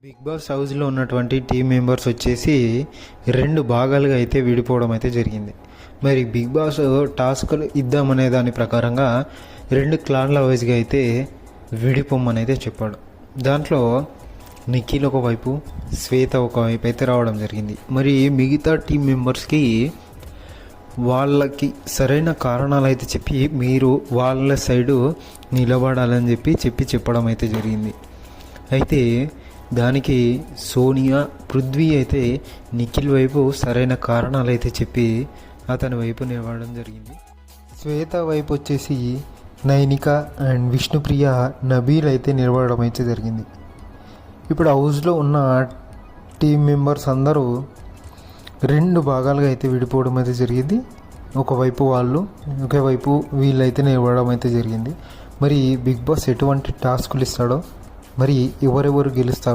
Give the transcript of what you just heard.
Big boss హౌస్లో ఉన్నటువంటి team members వచ్చేసి రెండు భాగాలుగా అయితే విడిపోవడం అయితే జరిగింది. మరి బిగ్ బాస్ టాస్క్లు ఇద్దామనే దాని ప్రకారంగా రెండు క్లాన్ల వైజ్గా అయితే విడిపోమ్మని అయితే చెప్పాడు. దాంట్లో నిఖిల్ ఒకవైపు, శ్వేత ఒకవైపు అయితే రావడం జరిగింది. మరి మిగతా టీం మెంబర్స్కి వాళ్ళకి సరైన కారణాలు అయితే చెప్పి మీరు వాళ్ళ సైడు నిలబడాలని చెప్పడం అయితే జరిగింది. అయితే దానికి సోనియా, పృథ్వీ అయితే నిఖిల్ వైపు సరైన కారణాలు అయితే చెప్పి అతని వైపు నిలబడడం జరిగింది. శ్వేత వైపు వచ్చేసి నైనిక అండ్ విష్ణుప్రియ, నబీల్ అయితే నిలబడడం అయితే జరిగింది. ఇప్పుడు హౌస్లో ఉన్న టీం మెంబర్స్ అందరూ రెండు భాగాలుగా అయితే విడిపోవడం అయితే జరిగింది. ఒకవైపు వాళ్ళు, ఒకవైపు వీళ్ళైతే నిలబడడం అయితే జరిగింది. మరి బిగ్ బాస్ ఎటువంటి టాస్కులు ఇస్తాడో, మరి ఎవరెవరు గెలుస్తారో